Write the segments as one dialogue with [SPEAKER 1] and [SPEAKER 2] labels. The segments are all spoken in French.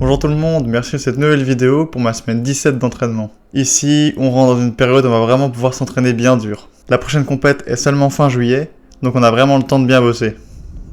[SPEAKER 1] Bonjour tout le monde, merci de cette nouvelle vidéo pour ma semaine 17 d'entraînement. Ici, on rentre dans une période où on va vraiment pouvoir s'entraîner bien dur. La prochaine compète est seulement fin juillet, donc on a vraiment le temps de bien bosser.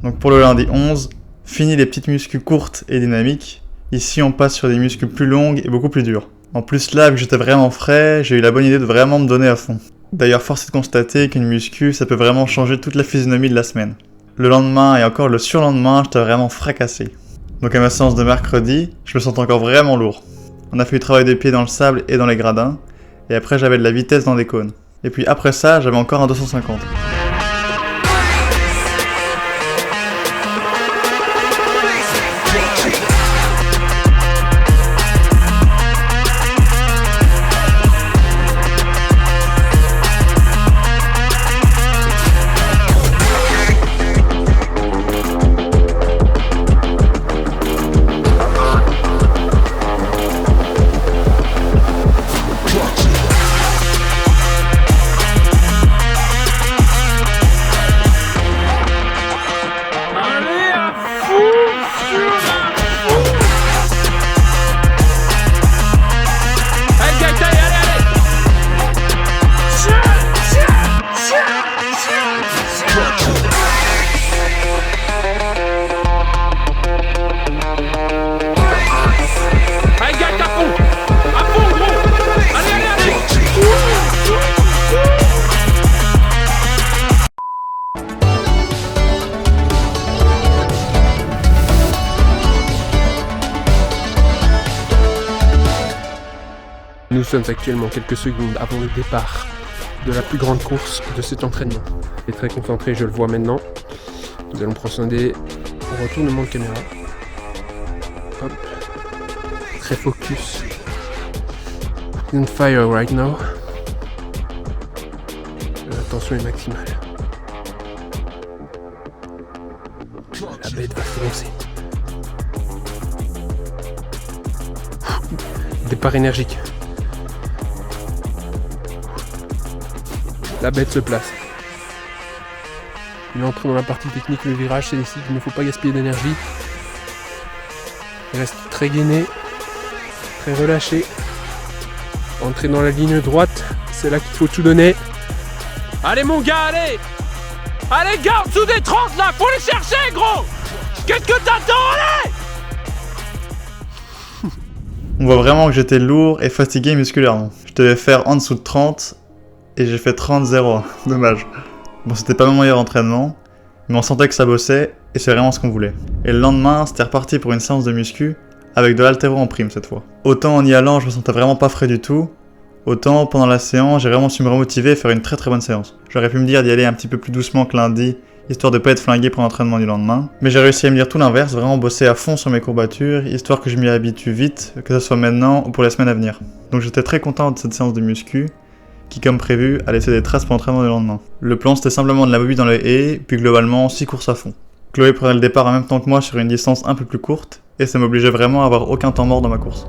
[SPEAKER 1] Donc pour le lundi 11, fini les petites muscles courtes et dynamiques. Ici, on passe sur des muscles plus longues et beaucoup plus durs. En plus là, vu que j'étais vraiment frais, j'ai eu la bonne idée de vraiment me donner à fond. D'ailleurs, force est de constater qu'une muscu, ça peut vraiment changer toute la physionomie de la semaine. Le lendemain et encore le surlendemain, j'étais vraiment fracassé. Donc à ma séance de mercredi, je me sens encore vraiment lourd. On a fait du travail de pied dans le sable et dans les gradins, et après j'avais de la vitesse dans des cônes. Et puis après ça, j'avais encore un 250.
[SPEAKER 2] Nous sommes actuellement quelques secondes avant le départ de la plus grande course de cet entraînement. Je suis très concentré, je le vois maintenant. Nous allons procéder au retournement de caméra. Hop. Très focus. On fire right now. La tension est maximale. La bête va se lancer. Départ énergique. La bête se place. Il entre dans la partie technique, le virage, c'est ici qu'il ne faut pas gaspiller d'énergie. Il reste très gainé, très relâché. Entrer dans la ligne droite, c'est là qu'il faut tout donner. Allez mon gars, allez! Allez gars, en dessous des 30 là, faut les chercher gros! Qu'est-ce que t'attends, allez!
[SPEAKER 1] On voit vraiment que j'étais lourd et fatigué musculairement. Je devais faire en dessous de 30 et j'ai fait 30-0. Dommage. Bon, c'était pas mon meilleur entraînement, mais on sentait que ça bossait et c'est vraiment ce qu'on voulait. Et le lendemain, c'était reparti pour une séance de muscu avec de l'haltéro en prime cette fois. Autant en y allant, je me sentais vraiment pas frais du tout, autant pendant la séance, j'ai vraiment su me remotiver et faire une très très bonne séance. J'aurais pu me dire d'y aller un petit peu plus doucement que lundi, histoire de pas être flingué pour l'entraînement du lendemain. Mais j'ai réussi à me dire tout l'inverse, vraiment bosser à fond sur mes courbatures, histoire que je m'y habitue vite, que ce soit maintenant ou pour les semaines à venir. Donc j'étais très content de cette séance de muscu, qui comme prévu a laissé des traces pour l'entraînement du lendemain. Le plan c'était simplement de la bobine dans les haies, puis globalement 6 courses à fond. Chloé prenait le départ en même temps que moi sur une distance un peu plus courte, et ça m'obligeait vraiment à avoir aucun temps mort dans ma course.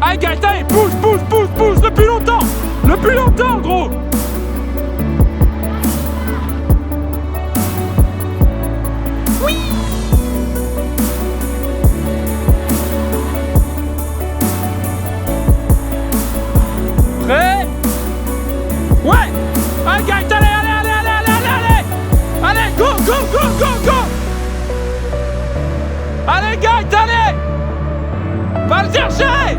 [SPEAKER 2] Allez Gaëtan, allez, pousse, pousse, pousse, pousse, le plus longtemps. Le plus longtemps, gros. Oui. Prêt? Ouais. Allez Gaëtan, allez, allez, allez, allez, allez, allez. Allez, go, go, go, go, go. Allez Gaëtan, allez. Va le chercher.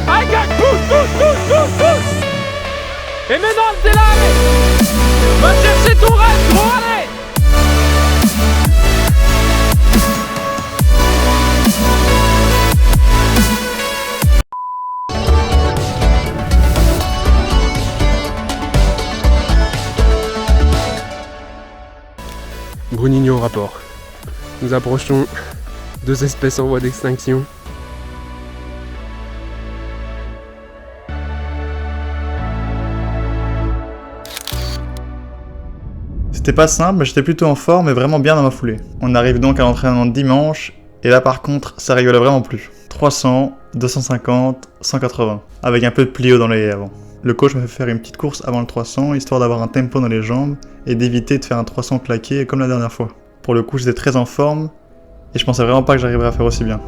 [SPEAKER 2] Allez Gaëtan, pousse, pousse, pousse, pousse, pousse. Et maintenant, t'es là, allez. Va chercher ton rêve, gros, allez. Brunigno au rapport. Nous approchons 2 espèces en voie d'extinction.
[SPEAKER 1] C'était pas simple, mais j'étais plutôt en forme et vraiment bien dans ma foulée. On arrive donc à l'entraînement de dimanche, et là par contre, ça rigolait vraiment plus. 300, 250, 180, avec un peu de plio dans les avant. Le coach m'a fait faire une petite course avant le 300, histoire d'avoir un tempo dans les jambes, et d'éviter de faire un 300 claqué comme la dernière fois. Pour le coup, j'étais très en forme, et je pensais vraiment pas que j'arriverais à faire aussi bien.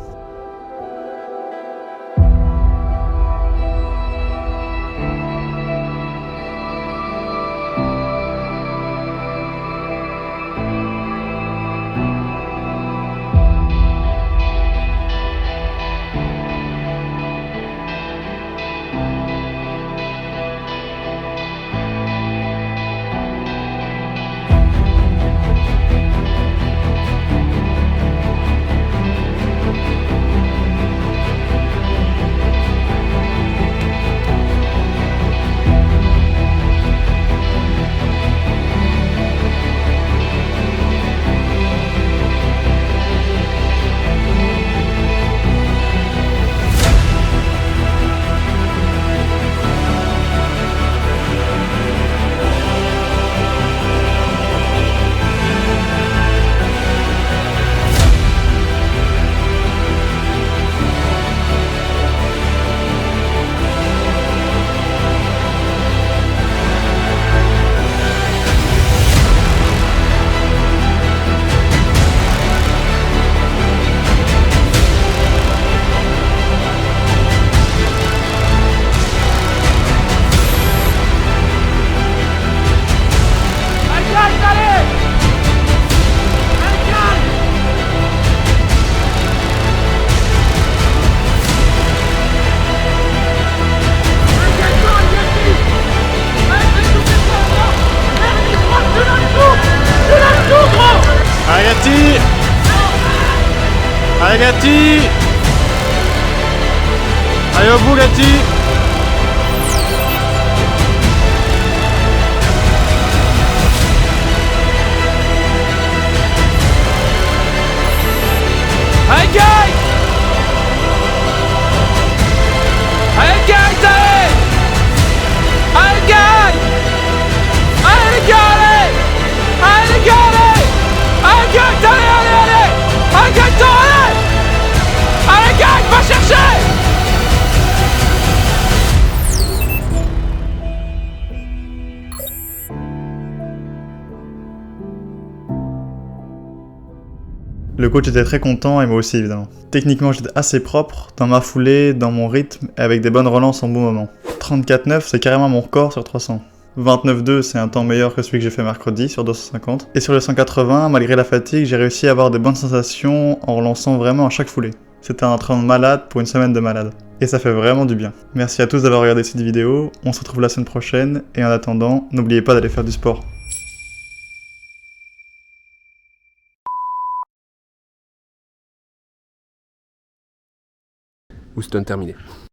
[SPEAKER 3] Allez Gatti! Allez au bout Gatti!
[SPEAKER 2] Allez Guy! Allez Guy, allez! Allez Guy! Allez les gars, allez! Allez les gars, allez! Allez Guy, allez, allez, allez! Allez Guy, allez! Allez Guy, va chercher!
[SPEAKER 1] Le coach était très content et moi aussi évidemment. Techniquement j'étais assez propre, dans ma foulée, dans mon rythme et avec des bonnes relances en bon moment. 34,9 c'est carrément mon record sur 300. 29,2 c'est un temps meilleur que celui que j'ai fait mercredi sur 250. Et sur le 180, malgré la fatigue, j'ai réussi à avoir de bonnes sensations en relançant vraiment à chaque foulée. C'était un entraînement de malade pour une semaine de malade. Et ça fait vraiment du bien. Merci à tous d'avoir regardé cette vidéo, on se retrouve la semaine prochaine et en attendant, n'oubliez pas d'aller faire du sport.
[SPEAKER 2] Houston terminé.